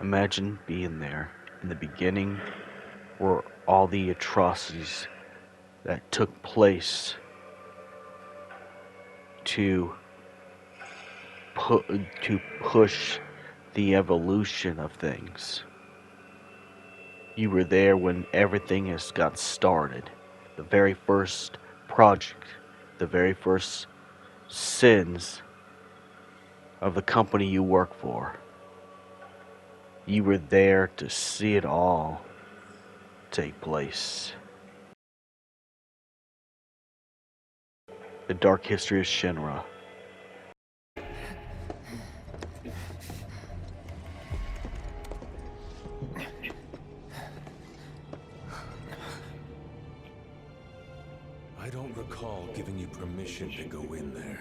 Imagine being there in the beginning where all the atrocities that took place to push the evolution of things. You were there when everything has got started. The very first project, the very first sins of the company you work for. You were there to see it all take place. The Dark History of Shinra. I don't recall giving you permission to go in there.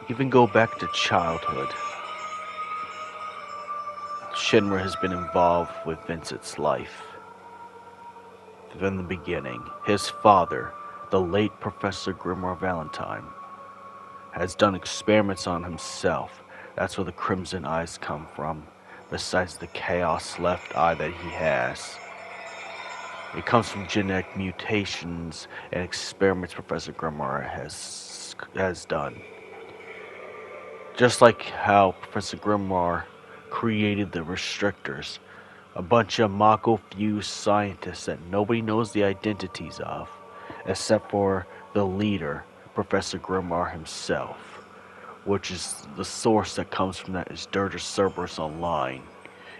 Even go back to childhood. Shinra has been involved with Vincent's life. From the beginning, his father, the late Professor Grimoire Valentine, has done experiments on himself. That's where the crimson eyes come from, besides the chaos left eye that he has. It comes from genetic mutations and experiments Professor Grimoire has done. Just like how Professor Grimoire created the restrictors, a bunch of Mako-fused scientists that nobody knows the identities of, except for the leader, Professor Grimoire himself, which is the source that comes from that is Dirge Cerberus Online,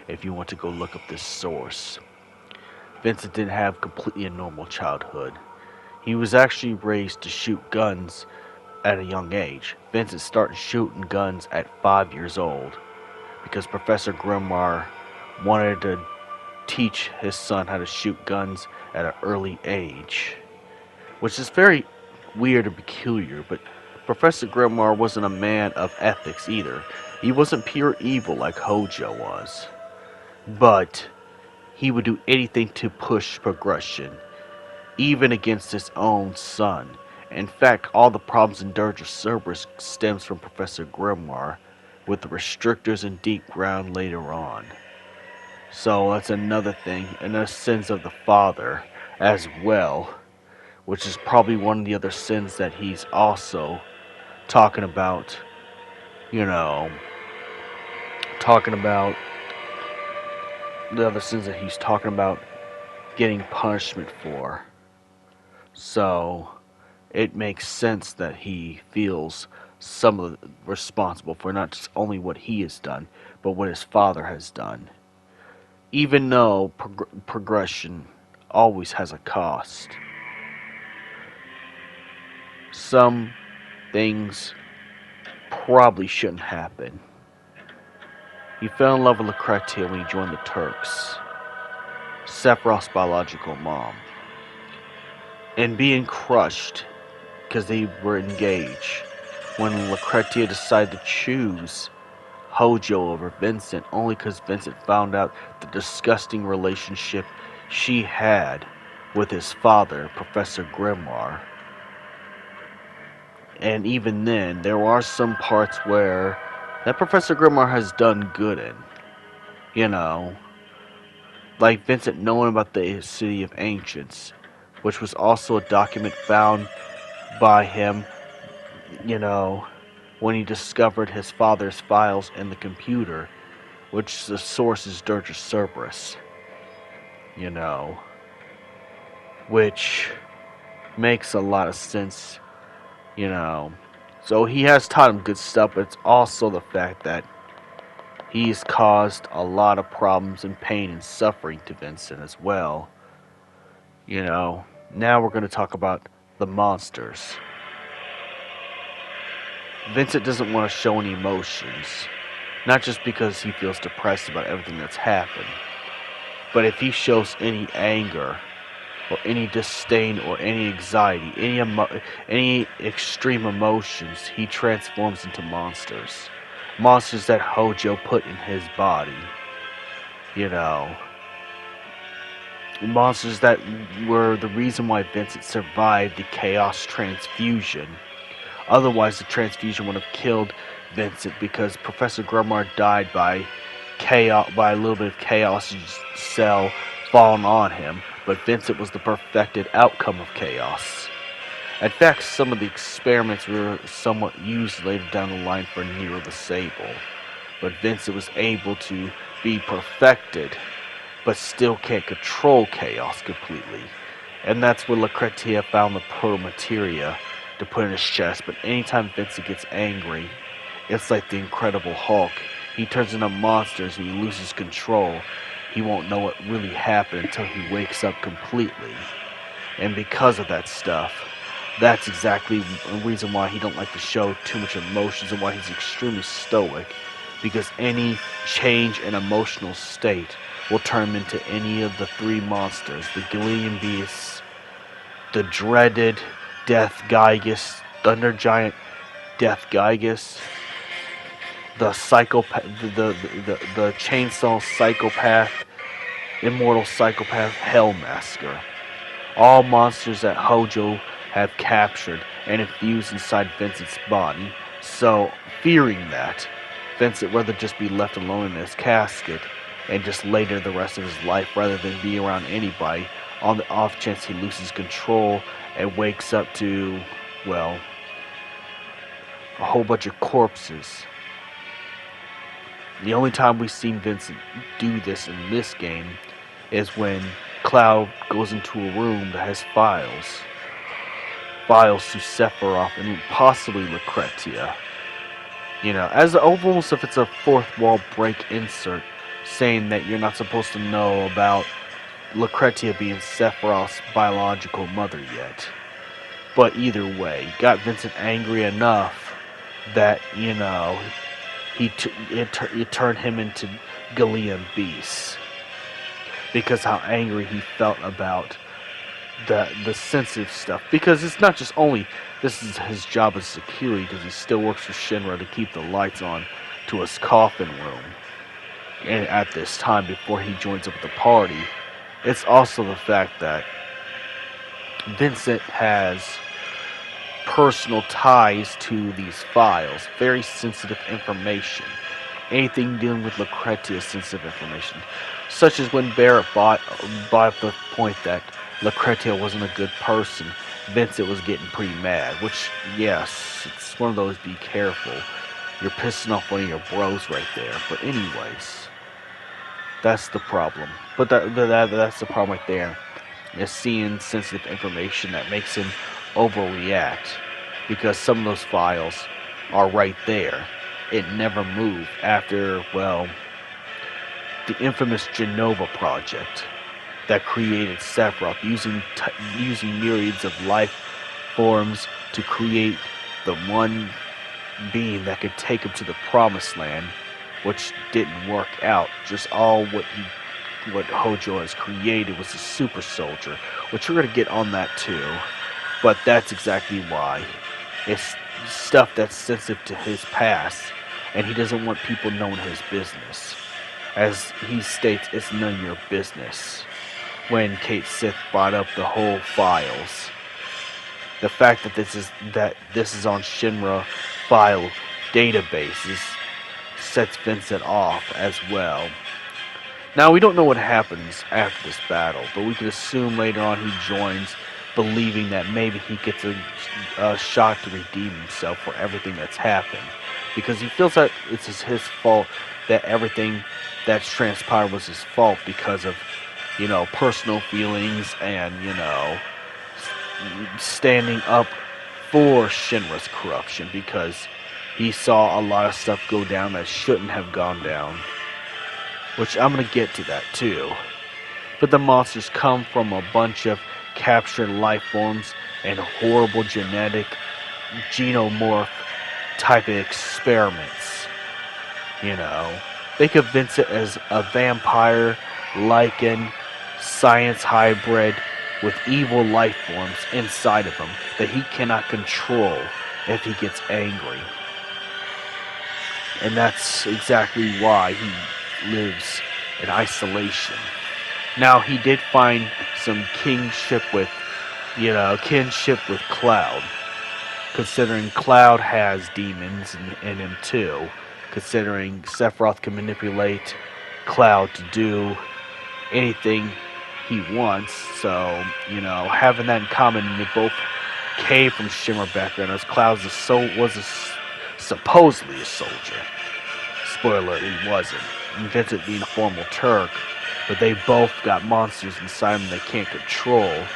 if you want to go look up this source. Vincent didn't have completely a normal childhood. He was actually raised to shoot guns at a young age. Vincent started shooting guns at 5 years old because Professor Grimoire wanted to teach his son how to shoot guns at an early age, which is very weird and peculiar, but Professor Grimoire wasn't a man of ethics either. He wasn't pure evil like Hojo was, but he would do anything to push progression, even against his own son. In fact, all the problems in Dirge Cerberus stems from Professor Grimoire, with the restrictors and deep ground later on. So that's another thing, and the sins of the father as well, which is probably one of the other sins that he's also talking about, talking about the other sins that he's talking about getting punishment for. So it makes sense that he feels some of the responsible for not just only what he has done, but what his father has done. Even though progression always has a cost. Some things probably shouldn't happen. He fell in love with Lucretia when he joined the Turks, Sephiroth's biological mom, and being crushed because they were engaged when Lucretia decided to choose Hojo over Vincent only because Vincent found out the disgusting relationship she had with his father, Professor Grimoire. And even then, there are some parts where that Professor Grimoire has done good in. Like Vincent knowing about the City of Ancients, which was also a document found by him, when he discovered his father's files in the computer, which the source is Dirge Cerberus, which makes a lot of sense, So he has taught him good stuff, but it's also the fact that he's caused a lot of problems and pain and suffering to Vincent as well. Now we're going to talk about the monsters. Vincent doesn't want to show any emotions. Not just because he feels depressed about everything that's happened, but if he shows any anger or any disdain or any anxiety, any extreme emotions, he transforms into monsters. Monsters that Hojo put in his body. You know, monsters that were the reason why Vincent survived the Chaos transfusion. Otherwise, the transfusion would have killed Vincent because Professor Grimoire died by a little bit of Chaos cell falling on him, but Vincent was the perfected outcome of Chaos. In fact, some of the experiments were somewhat used later down the line for Nero the Sable, but Vincent was able to be perfected, but still can't control Chaos completely. And that's where Lucretia found the proto-materia to put in his chest. But anytime Vincent gets angry, it's like the Incredible Hulk. He turns into monsters and he loses control. He won't know what really happened until he wakes up completely. And because of that stuff, that's exactly the reason why he don't like to show too much emotions and why he's extremely stoic. Because any change in emotional state will turn him into any of the three monsters. The Gillian Beasts, the dreaded Death Gygus, Thunder Giant Death Gygus, the psychopath, the chainsaw psychopath, immortal psychopath Hellmasker. All monsters that Hojo have captured and infused inside Vincent's body. So, fearing that, Vincent rather just be left alone in his casket and just lay there the rest of his life rather than be around anybody on the off chance he loses control and wakes up to, well, a whole bunch of corpses. The only time we've seen Vincent do this in this game is when Cloud goes into a room that has files to Sephiroth and possibly Lucretia. You know, as almost if it's a fourth wall break insert saying that you're not supposed to know about Lucretia being Sephiroth's biological mother yet. But either way, got Vincent angry enough that, you know, it turned him into Gillian Beast. Because how angry he felt about the sensitive stuff. Because it's not just only this is his job as security, because he still works for Shinra to keep the lights on to his coffin room. And at this time, before he joins up with the party, it's also the fact that Vincent has personal ties to these files, very sensitive information. Anything dealing with Lucretia is sensitive information. Such as when Barrett bought up the point that Lucretia wasn't a good person, Vincent was getting pretty mad. Which, yes, it's one of those be careful. You're pissing off one of your bros right there. But anyways, that's the problem. But that's the problem right there. Is seeing sensitive information that makes him overreact. Because some of those files are right there. It never moved after, well, the infamous Genova project that created Sephiroth, using myriads of life forms to create the one being that could take him to the promised land, which didn't work out. Just all what Hojo has created was a super soldier, which we're gonna get on that too. But that's exactly why. It's stuff that's sensitive to his past, and he doesn't want people knowing his business. As he states, it's none of your business. When Kate Sith brought up the whole files, the fact that this is on Shinra file databases sets Vincent off as well. Now we don't know what happens after this battle, but we can assume later on he joins, believing that maybe he gets a shot to redeem himself for everything that's happened, because he feels that it's his fault, that everything that's transpired was his fault because of, you know, personal feelings and, you know, standing up for Shinra's corruption, because he saw a lot of stuff go down that shouldn't have gone down, which I'm going to get to that too. But the monsters come from a bunch of captured life forms and horrible genetic xenomorph type of experiments. You know, they could Vincent as a vampire, lichen, science hybrid with evil life forms inside of him that he cannot control if he gets angry. And that's exactly why he lives in isolation. Now, he did find some kinship with Cloud, considering Cloud has demons in him too, considering Sephiroth can manipulate Cloud to do anything he wants. So, having that in common, they both came from Shimmer background, as Cloud supposedly a soldier. Spoiler, he wasn't. And Vincent being a formal Turk, but they both got monsters inside them they can't control,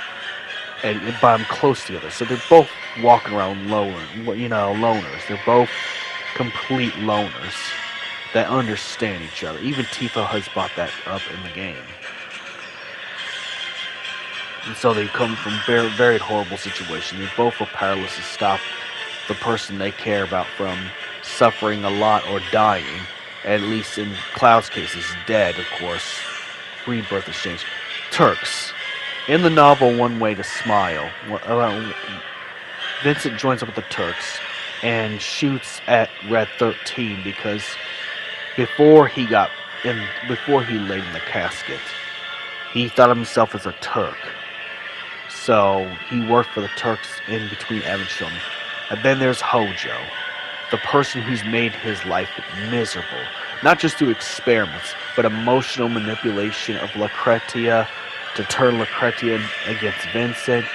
and but I'm close together. So they're both walking around loners. They're both complete loners that understand each other. Even Tifa has brought that up in the game. And so they come from very, very horrible situations. They both are powerless to stop the person they care about from suffering a lot or dying. At least in Cloud's case, is dead, of course. Rebirth exchange. Turks. In the novel, One Way to Smile, Vincent joins up with the Turks and shoots at Red 13 because before he laid in the casket, he thought of himself as a Turk. So he worked for the Turks in between Evan children. And then there's Hojo, the person who's made his life miserable, not just through experiments, but emotional manipulation of Lucretia to turn Lucretia against Vincent,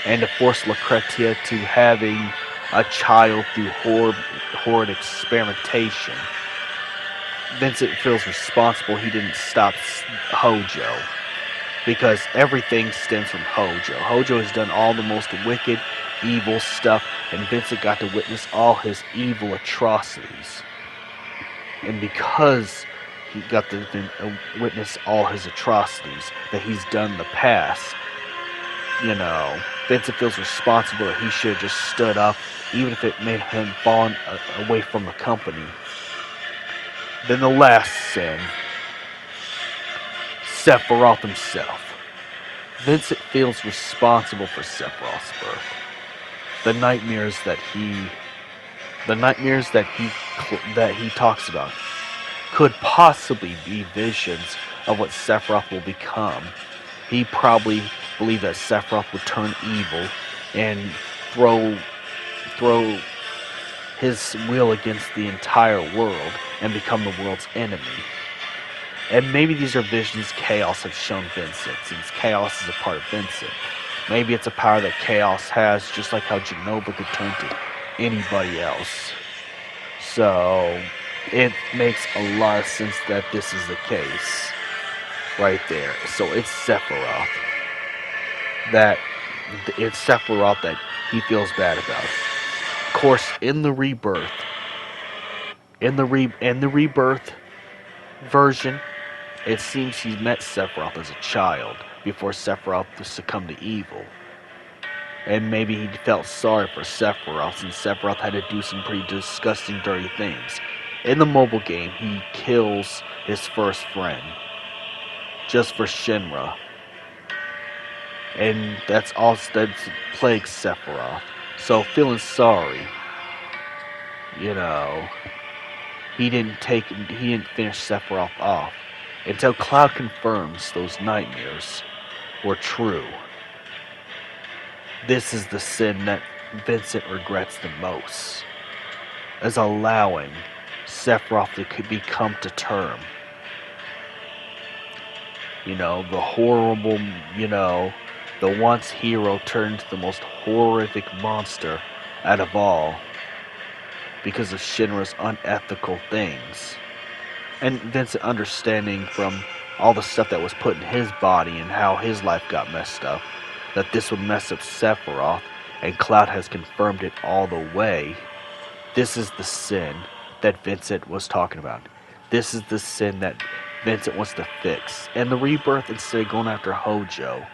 and to force Lucretia to having a child through horrid experimentation. Vincent feels responsible he didn't stop Hojo, because everything stems from Hojo. Hojo has done all the most wicked, evil stuff, and Vincent got to witness all his evil atrocities. And because he got to witness all his atrocities that he's done in the past, Vincent feels responsible that he should have just stood up, even if it made him fall away from the company. Then the last sin, Sephiroth himself. Vincent feels responsible for Sephiroth's birth. The nightmares that he talks about could possibly be visions of what Sephiroth will become. He probably believed that Sephiroth would turn evil and throw his will against the entire world and become the world's enemy. And maybe these are visions Chaos has shown Vincent, since Chaos is a part of Vincent. Maybe it's a power that Chaos has, just like how Genova could turn to anybody else. So, it makes a lot of sense that this is the case. Right there. So it's Sephiroth. It's Sephiroth that he feels bad about. Of course, in the rebirth version, it seems he met Sephiroth as a child before Sephiroth succumbed to evil. And maybe he felt sorry for Sephiroth, since Sephiroth had to do some pretty disgusting, dirty things. In the mobile game, he kills his first friend just for Shinra. And that's all that plagues Sephiroth. So feeling sorry, he didn't finish Sephiroth off until Cloud confirms those nightmares were true. This is the sin that Vincent regrets the most, as allowing Sephiroth to come to term. The horrible, the once hero turned into the most horrific monster out of all because of Shinra's unethical things. And Vincent understanding from all the stuff that was put in his body and how his life got messed up, that this would mess up Sephiroth, and Cloud has confirmed it all the way. This is the sin that Vincent was talking about. This is the sin that Vincent wants to fix. And the rebirth, instead of going after Hojo,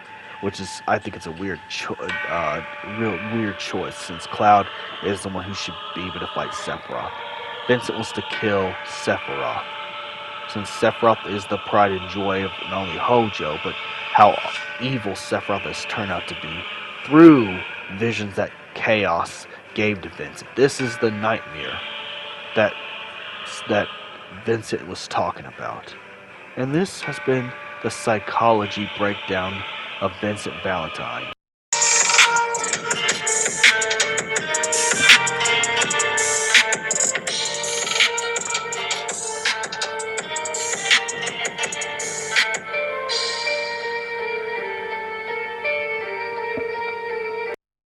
which is, I think it's a weird choice, since Cloud is the one who should be able to fight Sephiroth. Vincent was to kill Sephiroth. Since Sephiroth is the pride and joy of not only Hojo, but how evil Sephiroth has turned out to be through visions that Chaos gave to Vincent. This is the nightmare that Vincent was talking about. And this has been the psychology breakdown of Vincent Valentine.